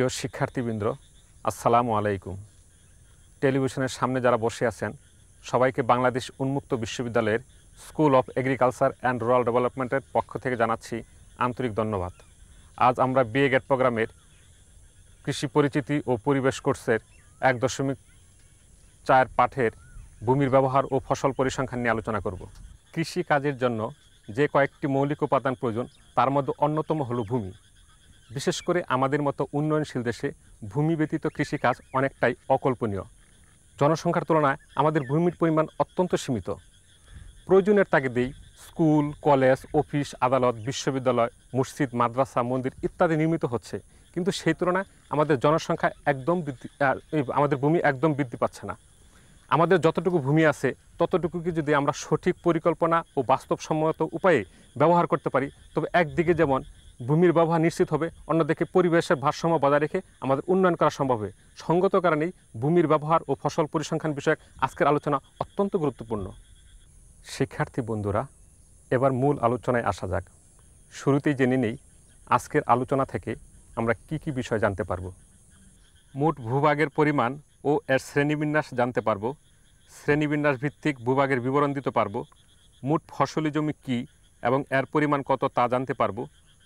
প্রিয় শিক্ষার্থীবৃন্দ, আসসালামু আলাইকুম। টেলিভিশনের সামনে যারা বসে আছেন সবাইকে বাংলাদেশ উন্মুক্ত বিশ্ববিদ্যালয়ের school of agriculture and rural ডেভেলপমেন্টের পক্ষ থেকে জানাচ্ছি আন্তরিক ধন্যবাদ। আজ আমরা বিএ গ্রেড প্রোগ্রামের কৃষি পরিচিতি ও পরিবেশ কোর্সের 1.4 পাঠের ভূমির ব্যবহার ও ফসল পরিসংখ্যান নিয়ে আলোচনা করব। কৃষি কাজের জন্য যে কয়েকটি মৌলিক উপাদান প্রয়োজন তার মধ্যে অন্যতম হলো ভূমি। বিশেষ করে আমাদের মতো উন্নয়নশীল দেশে ভূমি ব্যতীত কৃষিকাজ অনেকটাই অকল্পনীয়। জনসংখ্যার তুলনায় আমাদের ভূমির পরিমাণ অত্যন্ত সীমিত। প্রয়োজনের তাগিদেই স্কুল, কলেজ, অফিস, আদালত, বিশ্ববিদ্যালয়, মসজিদ, মাদ্রাসা, মন্দির ইত্যাদি নির্মিত হচ্ছে, কিন্তু সেই তুলনায় আমাদের জনসংখ্যা আমাদের ভূমি একদম বৃদ্ধি পাচ্ছে না। আমাদের যতটুকু ভূমি আছে ততটুকুকে যদি আমরা সঠিক পরিকল্পনা ও বাস্তবসম্মত উপায়ে ব্যবহার করতে পারি, তবে একদিকে যেমন ভূমির ব্যবহার নিশ্চিত হবে, অন্যদিকে পরিবেশের ভারসাম্য বজায় রেখে আমাদের উন্নয়ন করা সম্ভব হবে। সঙ্গত কারণেই ভূমির ব্যবহার ও ফসল পরিসংখ্যান বিষয়ক আজকের আলোচনা অত্যন্ত গুরুত্বপূর্ণ। শিক্ষার্থী বন্ধুরা, এবার মূল আলোচনায় আসা যাক। শুরুতেই জেনে নেই আজকের আলোচনা থেকে আমরা কি কি বিষয় জানতে পারব। মোট ভূভাগের পরিমাণ ও এর শ্রেণীবিন্যাস জানতে পারব, শ্রেণীবিন্যাস ভিত্তিক ভূভাগের বিবরণ দিতে পারব, মোট ফসলি জমি কী এবং এর পরিমাণ কত তা জানতে পারব,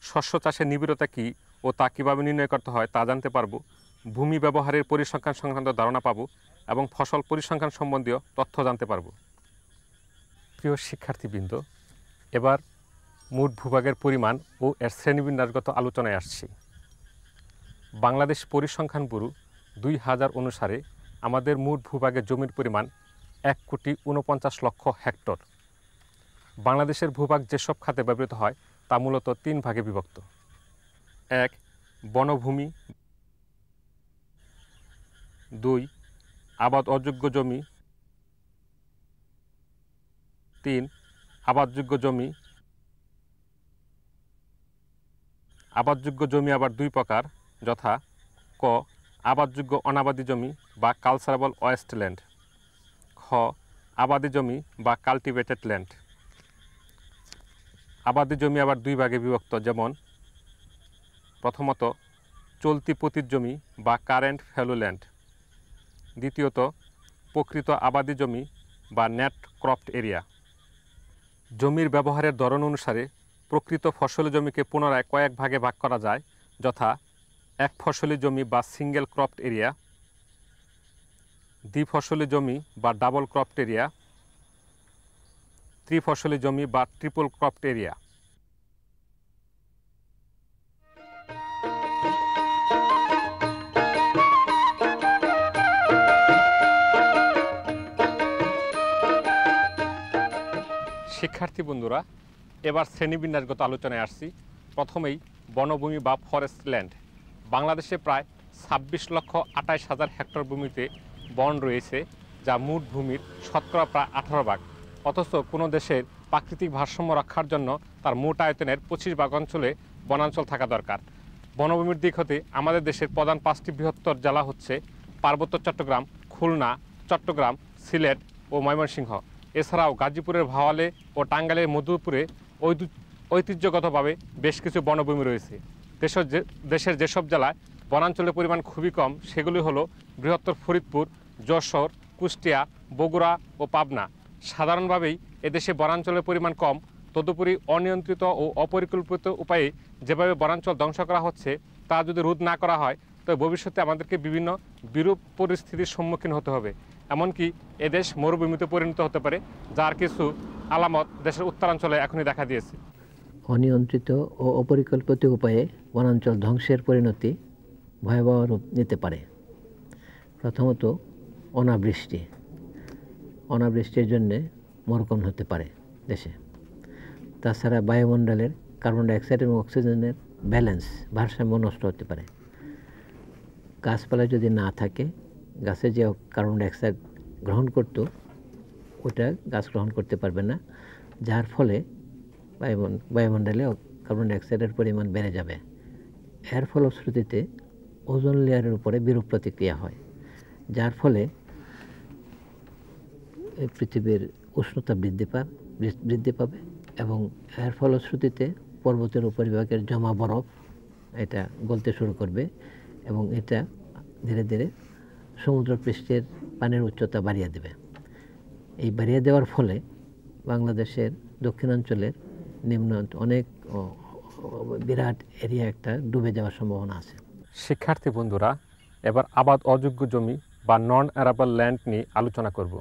শস্য চাষের নিবিড়তা কী ও তা কীভাবে নির্ণয় করতে হয় তা জানতে পারব, ভূমি ব্যবহারের পরিসংখ্যান সংক্রান্ত ধারণা পাব এবং ফসল পরিসংখ্যান সম্বন্ধীয় তথ্য জানতে পারব। প্রিয় শিক্ষার্থীবৃন্দ, এবার মোট ভূভাগের পরিমাণ ও এর শ্রেণীবিন্যাসগত আলোচনায় আসছি। বাংলাদেশ পরিসংখ্যান ব্যুরো 2000 অনুসারে আমাদের মোট ভূভাগের জমির পরিমাণ 1,49,00,000 হেক্টর। বাংলাদেশের ভূভাগ যেসব খাতে ব্যবহৃত হয় তা মূলত 3 ভাগে বিভক্ত। 1. বনভূমি, 2. আবাদ অযোগ্য জমি, 3. আবাদযোগ্য জমি। আবাদযোগ্য জমি আবার 2 প্রকার, যথা ক. আবাদযোগ্য অনাবাদি জমি বা কালচারেবল ওয়েস্টল্যান্ড, খ. আবাদি জমি বা কাল্টিভেটেড ল্যান্ড। আবাদি জমি আবার 2 ভাগে বিভক্ত, যেমন প্রথমত চলতি পতিত জমি বা কারেন্ট ভ্যালু ল্যান্ড, দ্বিতীয়ত প্রকৃত আবাদি জমি বা নেট ক্রপড এরিয়া। জমির ব্যবহারের ধরন অনুসারে প্রকৃত ফসলি জমিকে পুনরায় কয়েক ভাগে ভাগ করা যায়, যথা এক ফসলি জমি বা সিঙ্গেল ক্রপড এরিয়া, দ্বিফসলি জমি বা ডাবল ক্রপড এরিয়া, ত্রিফসলি জমি বা ট্রিপল ক্রপড এরিয়া। শিক্ষার্থী বন্ধুরা, এবার শ্রেণীবিন্যাসগত আলোচনায় আসছি। প্রথমেই বনভূমি বা ফরেস্ট ল্যান্ড। বাংলাদেশে প্রায় 26,28,000 হেক্টর ভূমিতে বন রয়েছে, যা মোট ভূমির শতকরা প্রায় 18 ভাগ। অথচ কোনো দেশের প্রাকৃতিক ভারসাম্য রক্ষার জন্য তার মোট আয়তনের 25 ভাগ অঞ্চলে বনাঞ্চল থাকা দরকার। বনভূমির দিক হতে আমাদের দেশের প্রধান 5টি বৃহত্তর জেলা হচ্ছে পার্বত্য চট্টগ্রাম, খুলনা, চট্টগ্রাম, সিলেট ও ময়মনসিংহ। এছাড়াও গাজীপুরের ভাওয়ালে ও টাঙ্গাইলের মধুপুরে ঐতিহ্যগতভাবে বেশ কিছু বনভূমি রয়েছে। দেশের যেসব জেলায় বনাঞ্চলের পরিমাণ খুবই কম সেগুলি হলো বৃহত্তর ফরিদপুর, যশোর, কুষ্টিয়া, বগুড়া ও পাবনা। সাধারণভাবেই এদেশে বনাঞ্চলের পরিমাণ কম, তদুপরি অনিয়ন্ত্রিত ও অপরিকল্পিত উপায়ে যেভাবে বনাঞ্চল ধ্বংস করা হচ্ছে তা যদি রোধ না করা হয় তবে ভবিষ্যতে আমাদেরকে বিভিন্ন বিরূপ পরিস্থিতির সম্মুখীন হতে হবে। এমনকি এদেশ মরুভূমিতে পরিণত হতে পারে, যার কিছু আলামত দেশের উত্তরাঞ্চলে এখনই দেখা দিয়েছে। অনিয়ন্ত্রিত ও অপরিকল্পিত উপায়ে বনাঞ্চল ধ্বংসের পরিণতি ভয়াবহ রূপ নিতে পারে। প্রথমত অনাবৃষ্টি। অনাবৃষ্টির জন্যে মরুকরণ হতে পারে দেশে। তাছাড়া বায়ুমণ্ডলের কার্বন ডাইঅক্সাইড এবং অক্সিজেনের ভারসাম্য নষ্ট হতে পারে। গাছপালা যদি না থাকে, গাছে যে কার্বন ডাইঅক্সাইড গ্রহণ করতো ওটা গাছ গ্রহণ করতে পারবে না, যার ফলে বায়ুমণ্ডলে কার্বন ডাইঅক্সাইডের পরিমাণ বেড়ে যাবে। এর ফলশ্রুতিতে ওজোন লেয়ারের উপরে বিরূপ প্রতিক্রিয়া হয়, যার ফলে পৃথিবীর উষ্ণতা বৃদ্ধি পাবে এবং এর ফলশ্রুতিতে পর্বতের উপরিভাগের জমা বরফ এটা গলতে শুরু করবে এবং এটা ধীরে ধীরে সমুদ্রপৃষ্ঠের পানির উচ্চতা বাড়িয়ে দেবে। এই বাড়িয়ে দেওয়ার ফলে বাংলাদেশের দক্ষিণাঞ্চলের নিম্ন অনেক বিরাট এরিয়া একটা ডুবে যাওয়ার সম্ভাবনা আছে। শিক্ষার্থী বন্ধুরা, এবার আবাদ অযোগ্য জমি বা নন অ্যারাবল ল্যান্ড নিয়ে আলোচনা করব।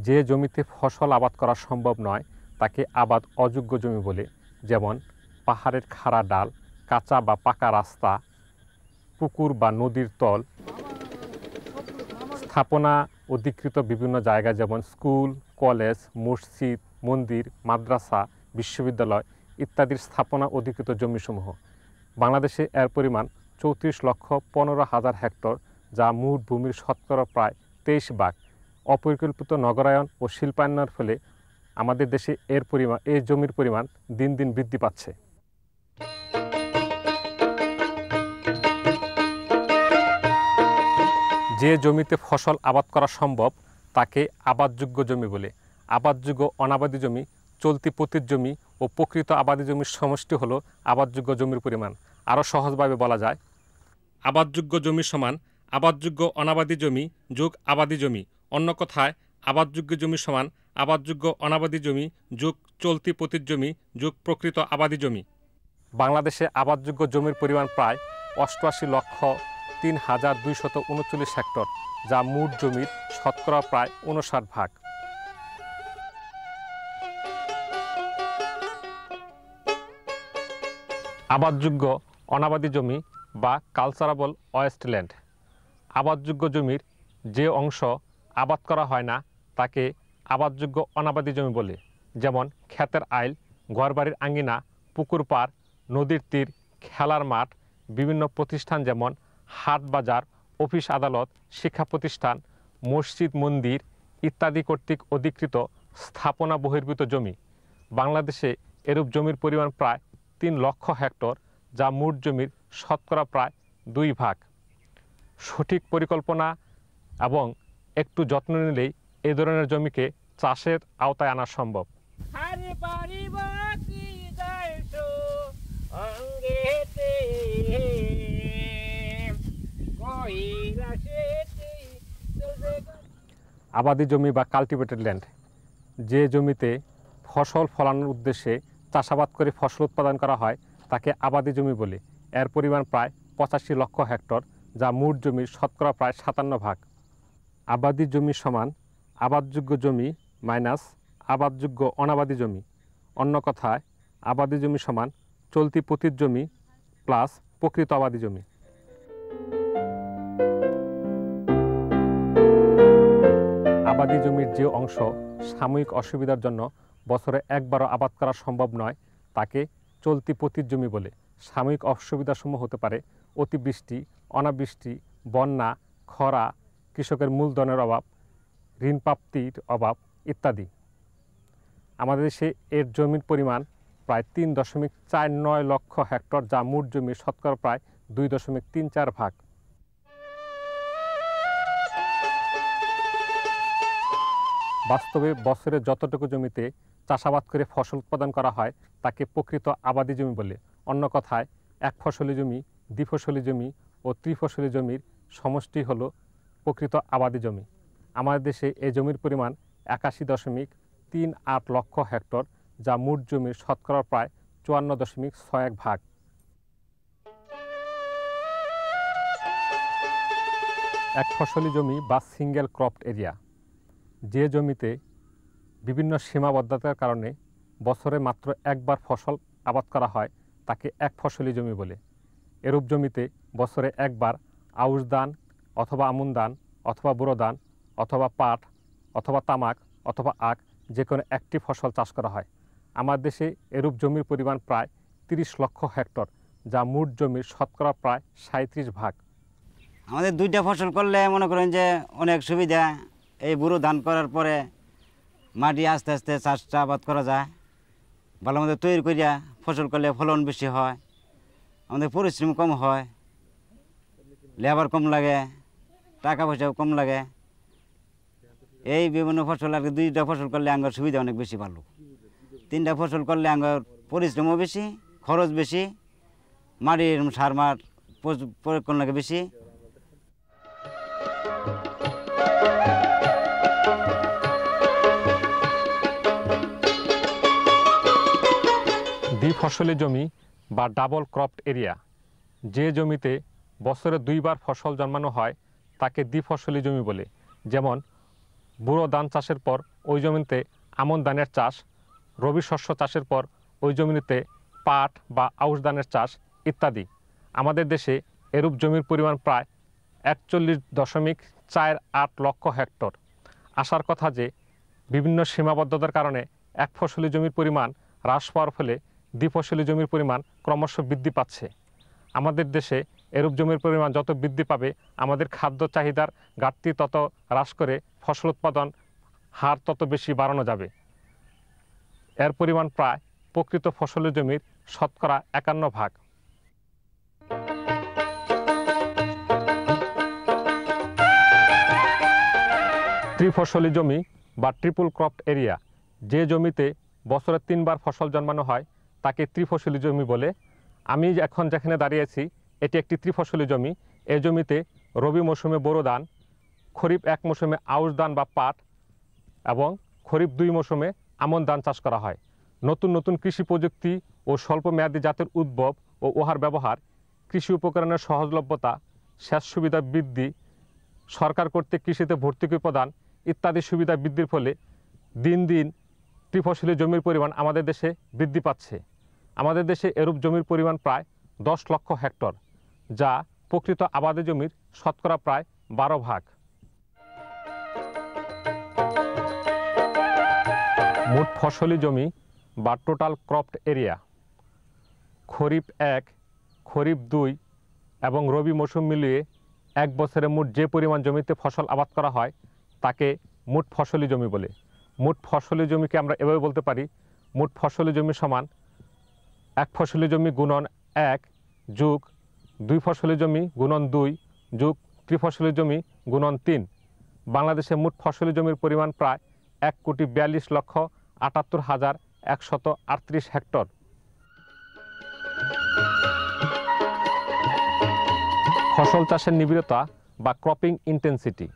যে জমিতে ফসল আবাদ করা সম্ভব নয় তাকে আবাদ অযোগ্য জমি বলে, যেমন পাহাড়ের খাড়া ডাল, কাঁচা বা পাকা রাস্তা, পুকুর বা নদীর তল, স্থাপনা অধিকৃত বিভিন্ন জায়গা যেমন স্কুল, কলেজ, মসজিদ, মন্দির, মাদ্রাসা, বিশ্ববিদ্যালয় ইত্যাদির স্থাপনা অধিকৃত জমিসমূহ। বাংলাদেশে এর পরিমাণ 34,15,000 হেক্টর, যা মোট ভূমির শতকরা প্রায় 23 ভাগ। অপরিকল্পিত নগরায়ন ও শিল্পায়নের ফলে আমাদের দেশে এই জমির পরিমাণ দিন দিন বৃদ্ধি পাচ্ছে। যে জমিতে ফসল আবাদ করা সম্ভব তাকে আবাদযোগ্য জমি বলে। আবাদযোগ্য অনাবাদি জমি, চলতি পতির জমি ও প্রকৃত আবাদি জমির সমষ্টি হলো আবাদযোগ্য জমির পরিমাণ। আরও সহজভাবে বলা যায়, আবাদযোগ্য জমি সমান আবাদযোগ্য অনাবাদি জমি যোগ আবাদি জমি। অন্য কথায়, আবাদযোগ্য জমি সমান আবাদযোগ্য অনাবাদি জমি যোগ চলতি পতির জমি যোগ প্রকৃত আবাদি জমি। বাংলাদেশে আবাদযোগ্য জমির পরিমাণ প্রায় 88,03,239 হেক্টর, যা মোট জমির শতকরা প্রায় 59 ভাগ। আবাদযোগ্য অনাবাদি জমি বা কালচারেবল ওয়েস্টল্যান্ড। আবাদযোগ্য জমির যে অংশ আবাদ করা হয় না তাকে আবাদযোগ্য অনাবাদি জমি বলে, যেমন ক্ষেতের আইল, ঘরবাড়ির আঙ্গিনা, পুকুর পাড়, নদীর তীর, খেলার মাঠ, বিভিন্ন প্রতিষ্ঠান যেমন হাট বাজার, অফিস আদালত, শিক্ষা প্রতিষ্ঠান, মসজিদ মন্দির ইত্যাদি কর্তৃক অধিকৃত স্থাপনা বহির্ভূত জমি। বাংলাদেশে এরূপ জমির পরিমাণ প্রায় 3 লক্ষ হেক্টর, যা মোট জমির শতকরা প্রায় 2 ভাগ। সঠিক পরিকল্পনা এবং একটু যত্ন নিলেই এই ধরনের জমিকে চাষের আওতায় আনা সম্ভব। আবাদি জমি বা কাল্টিভেটেড ল্যান্ড। যে জমিতে ফসল ফলানোর উদ্দেশ্যে চাষাবাদ করে ফসল উৎপাদন করা হয় তাকে আবাদি জমি বলে। এর পরিমাণ প্রায় 85 লক্ষ হেক্টর, যা মোট জমির শতকরা প্রায় 57 ভাগ। আবাদি জমি সমান আবাদযোগ্য জমি মাইনাস আবাদযোগ্য অনাবাদি জমি। অন্য কথায়, আবাদি জমি সমান চলতি পতির জমি প্লাস প্রকৃত আবাদি জমি। আবাদি জমির যে অংশ সাময়িক অসুবিধার জন্য বছরে একবারও আবাদ করা সম্ভব নয় তাকে চলতি পতির জমি বলে। সাময়িক অসুবিধাসমূহ হতে পারে অতিবৃষ্টি, অনাবৃষ্টি, বন্যা, খরা, কৃষকের মূলধনের অভাব, ঋণ প্রাপ্তির অভাব ইত্যাদি। আমাদের দেশে এর জমির পরিমাণ প্রায় 3.49 লক্ষ হেক্টর, যা মোট জমির শতকরা প্রায় 2.34 ভাগ। বাস্তবে বছরে যতটুকু জমিতে চাষাবাদ করে ফসল উৎপাদন করা হয় তাকে প্রকৃত আবাদি জমি বলে। অন্য কথায়, এক ফসলি জমি, দ্বিফসলি জমি ও ত্রিফসলি জমির সমষ্টি হল প্রকৃত আবাদি জমি। আমাদের দেশে এই জমির পরিমাণ 81.38 লক্ষ হেক্টর, যা মোট জমির শতকরা প্রায় 54.61 ভাগ। এক ফসলি জমি বা সিঙ্গেল ক্রপড এরিয়া। যে জমিতে বিভিন্ন সীমাবদ্ধতার কারণে বছরে মাত্র একবার ফসল আবাদ করা হয় তাকে এক ফসলি জমি বলে। এরূপ জমিতে বছরে একবার আউশ ধান অথবা আমন ধান অথবা বোরো ধান অথবা পাট অথবা তামাক অথবা আখ যে কোনো একটি ফসল চাষ করা হয়। আমার দেশে এরূপ জমির পরিমাণ প্রায় 30 লক্ষ হেক্টর, যা মোট জমির শতকরা প্রায় 37 ভাগ। আমাদের 2টা ফসল করলে মনে করেন যে অনেক সুবিধা। এই বুড়ো ধান করার পরে মাটি আস্তে আস্তে চাষটা আবাদ করা যায়, ভালো মতো তৈরি করিয়া ফসল করলে ফলন বেশি হয়, আমাদের পরিশ্রম কম হয়, লেবার কম লাগে, টাকা পয়সাও কম লাগে। এই বিভিন্ন ফসল আর 2টা ফসল করলে আমার সুবিধা অনেক বেশি ভালো। 3টা ফসল করলে আমার পরিশ্রমও বেশি, খরচ বেশি, মাটির সার মার প্রয়োগ করুন লাগে বেশি। দ্বিফসলি জমি বা ডাবল ক্রপড এরিয়া, যে জমিতে বছরে দুইবার ফসল জন্মানো হয় তাকে দ্বিফসলি জমি বলে। যেমন বুড়ো ধান চাষের পর ওই জমিতে আমন ধানের চাষ, রবি শস্য চাষের পর ওই জমিতে পাট বা আউশ ধানের চাষ ইত্যাদি। আমাদের দেশে এরূপ জমির পরিমাণ প্রায় 41.48 লক্ষ হেক্টর। আসার কথা যে বিভিন্ন সীমাবদ্ধতার কারণে এক ফসলি জমির পরিমাণ হ্রাস পাওয়ার ফলে দ্বিফসলি জমির পরিমাণ ক্রমশ বৃদ্ধি পাচ্ছে। আমাদের দেশে এরূপ জমির পরিমাণ যত বৃদ্ধি পাবে আমাদের খাদ্য চাহিদার ঘাটতি তত হ্রাস করে ফসল উৎপাদন হার তত বেশি বাড়ানো যাবে। এর পরিমাণ প্রায় প্রকৃত ফসলের জমির 51%। ত্রিফসলি জমি বা ট্রিপল ক্রপড এরিয়া, যে জমিতে বছরে 3 বার ফসল জন্মানো হয় তাকে ত্রিফসলি জমি বলে। আমি এখন যেখানে দাঁড়িয়েছি এটি একটি ত্রিফসলি জমি। এই জমিতে রবি মৌসুমে বোরো ধান, খরিফ 1 মৌসুমে আউশ ধান বা পাট এবং খরিফ 2 মৌসুমে আমন ধান চাষ করা হয়। নতুন নতুন কৃষি প্রযুক্তি ও স্বল্প মেয়াদী জাতের উদ্ভব ও উহার ব্যবহার, কৃষি উপকরণের সহজলভ্যতা, সেচ সুবিধা বৃদ্ধি, সরকার কর্তৃক কৃষিতে ভর্তুকি প্রদান ইত্যাদি সুবিধা বৃদ্ধির ফলে দিন দিন ত্রিফসলি জমির পরিমাণ আমাদের দেশে বৃদ্ধি পাচ্ছে। আমাদের দেশে এরূপ জমির পরিমাণ প্রায় 10 লক্ষ হেক্টর, যা প্রকৃত আবাদি জমির শতকরা প্রায় 12%। মোট ফসলি জমি বা টোটাল ক্রপড এরিয়া, খরিফ 1, খরিফ 2 এবং রবি মৌসুম মিলিয়ে এক বছরে মোট যে পরিমাণ জমিতে ফসল আবাদ করা হয় তাকে মোট ফসলি জমি বলে। মোট ফসলি জমিকে আমরা এভাবে বলতে পারি, মোট ফসলি জমি সমান এক ফসলি জমি গুণন 1 যোগ 2 ফসলি জমি গুণন 2 যোগ ত্রিফসলি জমি গুণন 3। বাংলাদেশে মোট ফসলি জমির পরিমাণ প্রায় 1,42,78,138 হেক্টর। ফসল চাষের নিবিড়তা বা ক্রপিং ইন্টেন্সিটি,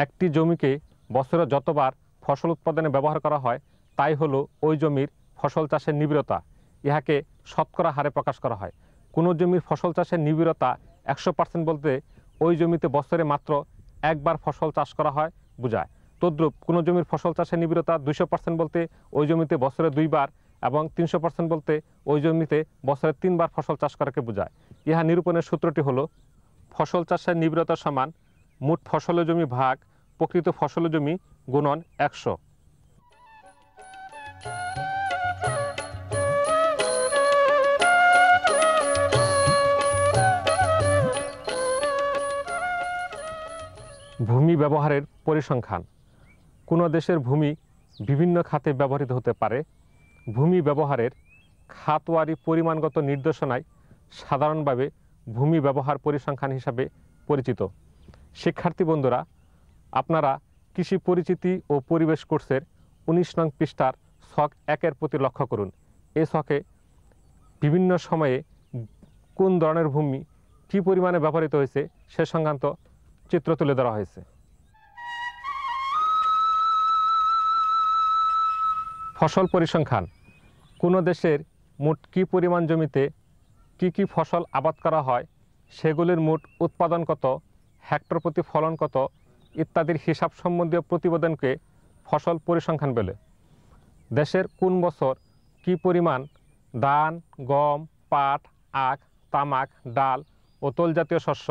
একটি জমিকে বছরে যতবার ফসল উৎপাদনে ব্যবহার করা হয় তাই হলো ওই জমির ফসল চাষের নিবিড়তা। ইহাকে শতকরা হারে প্রকাশ করা হয়। কোনো জমির ফসল চাষের নিবিড়তা 100% বলতে ওই জমিতে বছরে মাত্র একবার ফসল চাষ করা হয় বোঝায়। তদ্রূপ কোনো জমির ফসল চাষের নিবিড়তা 200% বলতে ওই জমিতে বছরে 2 বার এবং 300% বলতে ওই জমিতে বছরে 3 বার ফসল চাষ করাকে বোঝায়। ইহা নিরূপণের সূত্রটি হলো ফসল চাষের নিবিড়তা সমান মোট ফসলের জমি ভাগ প্রকৃত ফসলের জমি গুণন 100। ভূমি ব্যবহারের পরিসংখ্যান, কোনো দেশের ভূমি বিভিন্ন খাতে ব্যবহৃত হতে পারে। ভূমি ব্যবহারের খাতওয়ারি পরিমাণগত নির্দেশনায় সাধারণভাবে ভূমি ব্যবহার পরিসংখ্যান হিসাবে পরিচিত। শিক্ষার্থী বন্ধুরা, আপনারা কৃষি পরিচিতি ও পরিবেশ কোর্সের 19 নং পৃষ্ঠার ছক 1-এর প্রতি লক্ষ্য করুন। এই ছকে বিভিন্ন সময়ে কোন ধরনের ভূমি কী পরিমাণে ব্যবহৃত হয়েছে সে সংক্রান্ত চিত্র তুলে ধরা হয়েছে। ফসল পরিসংখ্যান, কোনো দেশের মোট কী পরিমাণ জমিতে কি কি ফসল আবাদ করা হয়, সেগুলির মোট উৎপাদন কত, হেক্টর প্রতি ফলন কত ইত্যাদির হিসাব সম্বন্ধীয় প্রতিবেদনকে ফসল পরিসংখ্যান বলে। দেশের কোন বছর কি পরিমাণ ধান, গম, পাট, আখ, তামাক, ডাল ও তৈলজাতীয় শস্য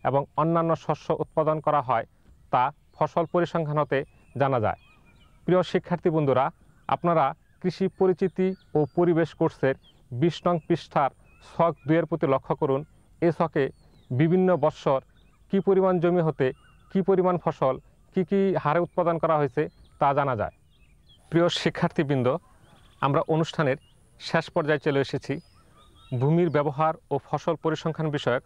এবং অন্যান্য শস্য উৎপাদন করা হয় তা ফসল পরিসংখ্যান হতে জানা যায়। প্রিয় শিক্ষার্থী বন্ধুরা, আপনারা কৃষি পরিচিতি ও পরিবেশ কোর্সের 20 নং পৃষ্ঠার ছক 2-এর প্রতি লক্ষ্য করুন। এ ছকে বিভিন্ন বৎসর কী পরিমাণ জমি হতে কী পরিমাণ ফসল কি হারে উৎপাদন করা হয়েছে তা জানা যায়। প্রিয় শিক্ষার্থীবৃন্দ, আমরা অনুষ্ঠানের শেষ পর্যায়ে চলে এসেছি। ভূমির ব্যবহার ও ফসল পরিসংখ্যান বিষয়ক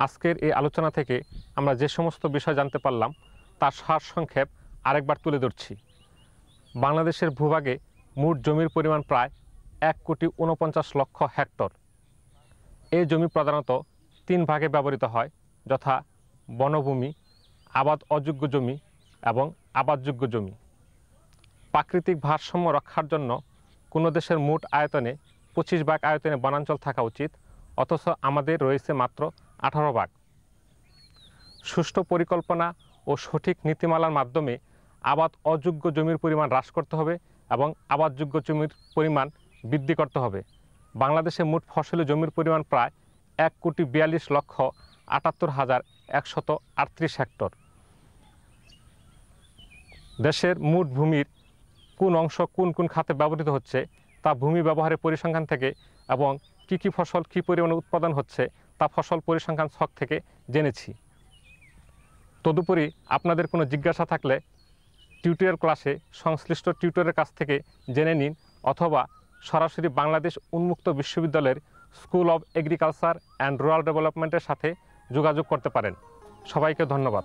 আজকের এই আলোচনা থেকে আমরা যে সমস্ত বিষয় জানতে পারলাম তার সারসংক্ষেপ আরেকবার তুলে ধরছি। বাংলাদেশের ভূভাগে মোট জমির পরিমাণ প্রায় 1,49,00,000 হেক্টর। এই জমি প্রধানত 3 ভাগে ব্যবহৃত হয়, যথা বনভূমি, আবাদ অযোগ্য জমি এবং আবাদযোগ্য জমি। প্রাকৃতিক ভারসাম্য রক্ষার জন্য কোনো দেশের মোট আয়তনে 25 ভাগ আয়তনে বনাঞ্চল থাকা উচিত, অথচ আমাদের রয়েছে মাত্র 18 ভাগ। সুষ্ঠু পরিকল্পনা ও সঠিক নীতিমালার মাধ্যমে আবাদ অযোগ্য জমির পরিমাণ হ্রাস করতে হবে এবং আবাদযোগ্য জমির পরিমাণ বৃদ্ধি করতে হবে। বাংলাদেশে মোট ফসলি জমির পরিমাণ প্রায় 1,42,78,138 হেক্টর। দেশের মোট ভূমির কোন অংশ কোন কোন খাতে ব্যবহৃত হচ্ছে তা ভূমি ব্যবহারের পরিসংখ্যান থেকে এবং কী ফসল কী পরিমাণে উৎপাদন হচ্ছে তা ফসল পরিসংখ্যান ছক থেকে জেনেছি। তদুপরি আপনাদের কোনো জিজ্ঞাসা থাকলে টিউটোরিয়াল ক্লাসে সংশ্লিষ্ট টিউটরের কাছ থেকে জেনে নিন, অথবা সরাসরি বাংলাদেশ উন্মুক্ত বিশ্ববিদ্যালয়ের school of agriculture and rural ডেভেলপমেন্টের সাথে যোগাযোগ করতে পারেন। সবাইকে ধন্যবাদ।